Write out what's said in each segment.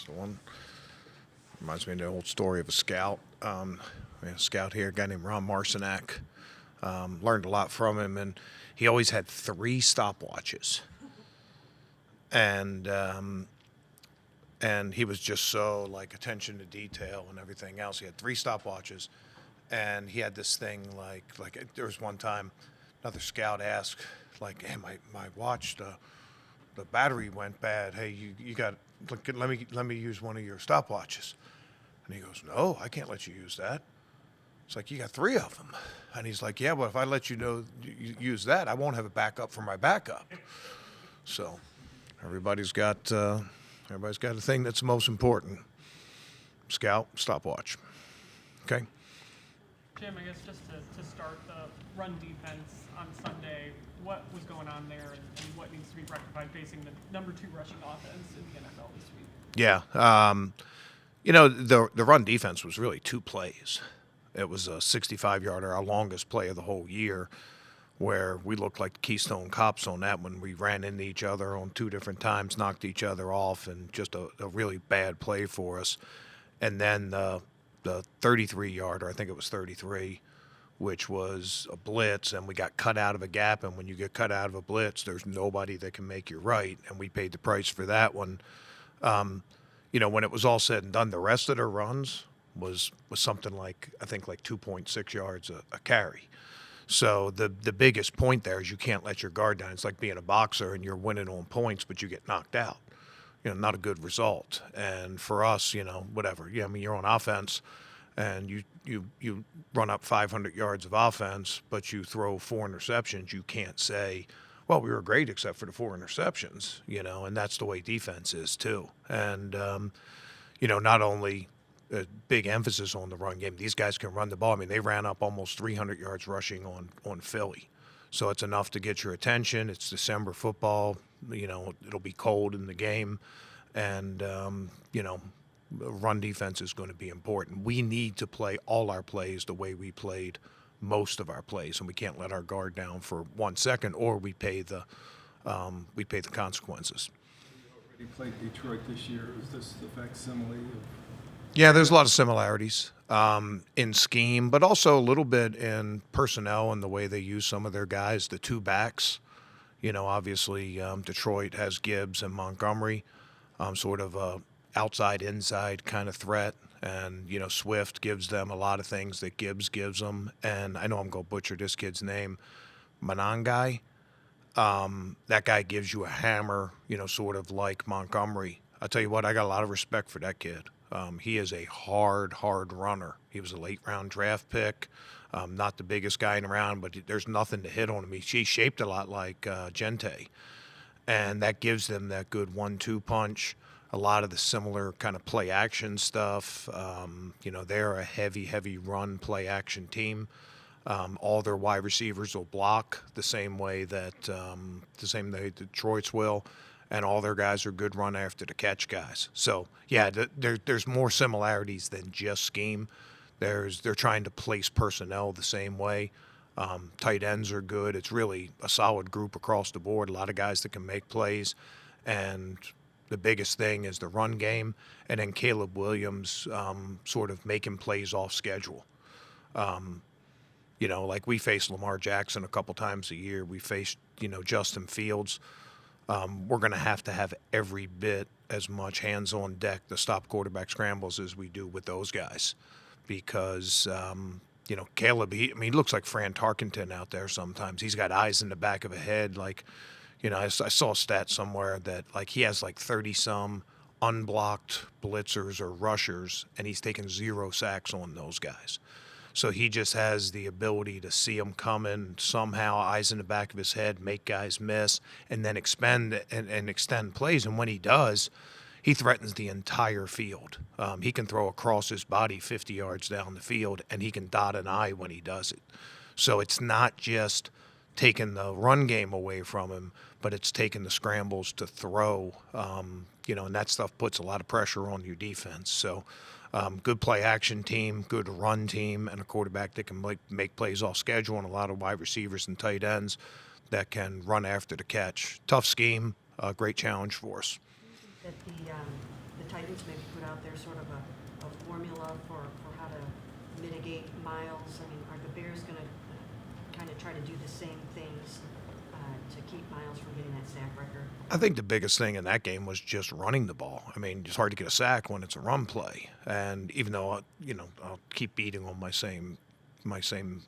So one reminds me of the old story of a scout. We had a scout here, a guy named Ron Marcinak. Learned a lot from him, and he always had 3 stopwatches. And he was just so like attention to detail and everything else. He had 3 stopwatches, and he had this thing like there was one time another scout asked like, "Hey, my watch the battery went bad. Hey, you got let me use one of your stopwatches." And he goes, "No, I can't let you use that." It's like, "You got 3 of them." And he's like, "Yeah, but if I let you use that, I won't have a backup for my backup." So everybody's got a thing that's most important. Scout, stopwatch. Okay. Jim, I guess just to start the run defense on Sunday, what was going on there and what needs to be rectified facing the number 2 rushing offense in the NFL this week? Yeah. The run defense was really 2 plays. It was a 65-yarder, our longest play of the whole year, where we looked like Keystone Cops on that one. We ran into each other on 2 different times, knocked each other off, and just a really bad play for us. And then the 33-yarder, I think it was 33, which was a blitz, and we got cut out of a gap. And when you get cut out of a blitz, there's nobody that can make you right, and we paid the price for that one. When it was all said and done, the rest of their runs was something like, I think, like 2.6 yards a carry. So the biggest point there is you can't let your guard down. It's like being a boxer and you're winning on points, but you get knocked out. Not a good result. And for us, whatever. Yeah, I mean, you're on offense, and you run up 500 yards of offense, but you throw 4 interceptions. You can't say, well, we were great except for the 4 interceptions, and that's the way defense is too. And, not only a big emphasis on the run game, these guys can run the ball. I mean, they ran up almost 300 yards rushing on Philly. So it's enough to get your attention. It's December football. It'll be cold in the game. And, run defense is going to be important. We need to play all our plays the way we played most of our plays, and we can't let our guard down for 1 second, or we pay the consequences. You already played Detroit this year. Is this the facsimile of? Yeah, there's a lot of similarities in scheme, but also a little bit in personnel and the way they use some of their guys. The 2 backs, obviously Detroit has Gibbs and Montgomery, sort of a outside-inside kind of threat. And, Swift gives them a lot of things that Gibbs gives them. And I know I'm going to butcher this kid's name, Manangai. That guy gives you a hammer, sort of like Montgomery. I'll tell you what, I got a lot of respect for that kid. He is a hard runner. He was a late-round draft pick, not the biggest guy in the round, but there's nothing to hit on him. He's shaped a lot like Gente, and that gives them that good 1-2 punch. A lot of the similar kind of play-action stuff. They're a heavy run play-action team. All their wide receivers will block the same way that Detroit's will, and all their guys are good run after the catch guys. So yeah, there's more similarities than just scheme. They're trying to place personnel the same way. Tight ends are good. It's really a solid group across the board. A lot of guys that can make plays, and the biggest thing is the run game, and then Caleb Williams sort of making plays off schedule. Like we face Lamar Jackson a couple times a year. We face, Justin Fields. We're going to have every bit as much hands on deck to stop quarterback scrambles as we do with those guys. Because, Caleb, he looks like Fran Tarkenton out there sometimes. He's got eyes in the back of a head. Like, I saw a stat somewhere that, like, he has like 30-some unblocked blitzers or rushers, and he's taken 0 sacks on those guys. So he just has the ability to see them coming, somehow eyes in the back of his head, make guys miss, and then expend and extend plays. And when he does, he threatens the entire field. He can throw across his body 50 yards down the field, and he can dot an I when he does it. So it's not just taking the run game away from him, but it's taking the scrambles to throw, and that stuff puts a lot of pressure on your defense. So good play-action team, good run team, and a quarterback that can make plays off schedule, and a lot of wide receivers and tight ends that can run after the catch. Tough scheme, great challenge for us. that the Titans maybe put out there sort of a formula for how to mitigate miles? I mean, are the Bears going to kind of try to do the same things to keep Miles from getting that sack record? I think the biggest thing in that game was just running the ball. I mean, it's hard to get a sack when it's a run play. And even though, I'll keep beating on my same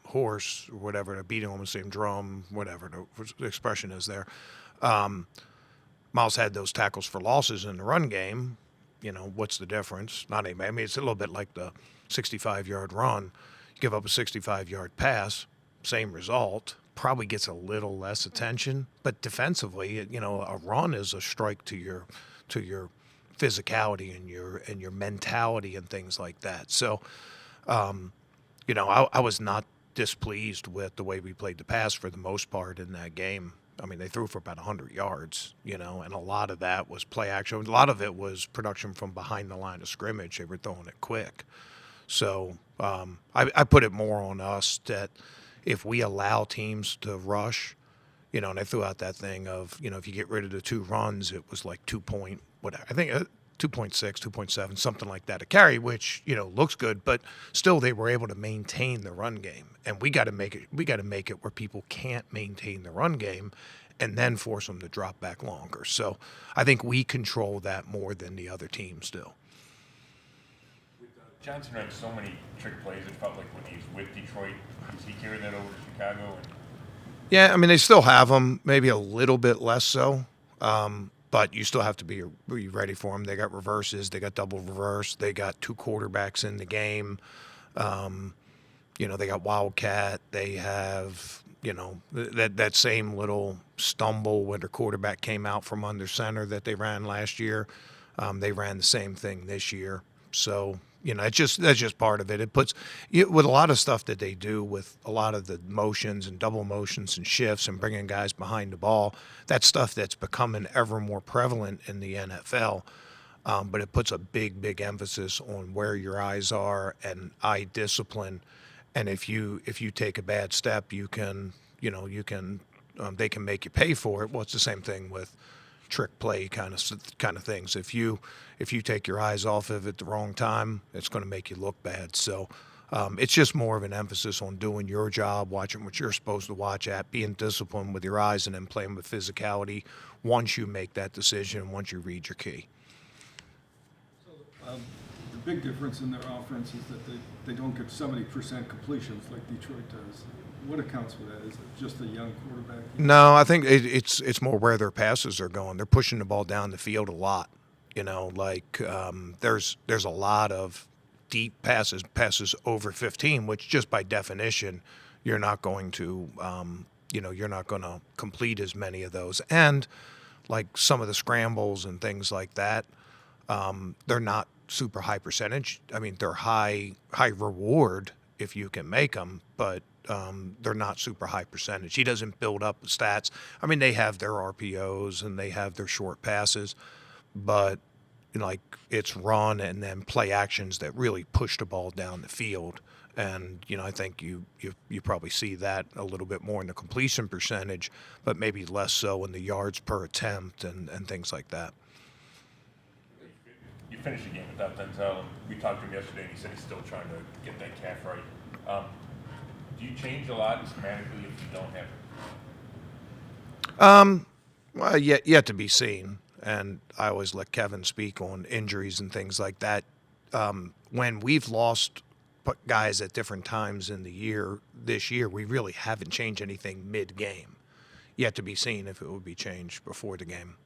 horse, or whatever, beating on the same drum, whatever the expression is there. Miles had those tackles for losses in the run game. What's the difference? Not anybody. I mean, it's a little bit like the 65-yard run. You give up a 65-yard pass, same result. Probably gets a little less attention, but defensively, a run is a strike to your physicality and your mentality and things like that. So, I was not displeased with the way we played the pass for the most part in that game. I mean, they threw for about 100 yards, and a lot of that was play action. A lot of it was production from behind the line of scrimmage. They were throwing it quick. So I put it more on us that if we allow teams to rush, and they threw out that thing of, if you get rid of the 2 runs, it was like 2 point, whatever. I think 2.6, 2.7, something like that a carry, which, looks good, but still they were able to maintain the run game. And we got to make it where people can't maintain the run game and then force them to drop back longer. So I think we control that more than the other teams do. Johnson ran so many trick plays, it felt like when he was with Detroit, is he carrying that over to Chicago? Yeah, I mean, they still have them, maybe a little bit less so, but you still have to be ready for them. They got reverses, they got double reverse, they got 2 quarterbacks in the game. They got Wildcat, they have, that same little stumble when their quarterback came out from under center that they ran last year. They ran the same thing this year. So, that's just part of it. It puts with a lot of stuff that they do with a lot of the motions and double motions and shifts and bringing guys behind the ball. That's stuff that's becoming ever more prevalent in the NFL. But it puts a big emphasis on where your eyes are and eye discipline. And if you take a bad step, they can make you pay for it. Well, it's the same thing with trick play kind of things. If you take your eyes off of it the wrong time, it's going to make you look bad. So it's just more of an emphasis on doing your job, watching what you're supposed to watch at, being disciplined with your eyes, and then playing with physicality once you make that decision, once you read your key. The big difference in their offense is that they don't get 70% completions like Detroit does. What accounts for that? Is it just a young quarterback? No, I think it's more where their passes are going. They're pushing the ball down the field a lot. There's a lot of deep passes over 15, which just by definition, you're not going to complete as many of those. And like some of the scrambles and things like that, they're not super high percentage. I mean, they're high reward if you can make them, but they're not super high percentage. He doesn't build up the stats. I mean, they have their RPOs and they have their short passes, but it's run and then play actions that really push the ball down the field. And I think you probably see that a little bit more in the completion percentage, but maybe less so in the yards per attempt and things like that. You finished the game without Denzel, and we talked to him yesterday, and he said he's still trying to get that calf right. Do you change a lot schematically if you don't have it? Well, yet to be seen. And I always let Kevin speak on injuries and things like that. When we've lost guys at different times in the year, this year, we really haven't changed anything mid-game. Yet to be seen if it would be changed before the game.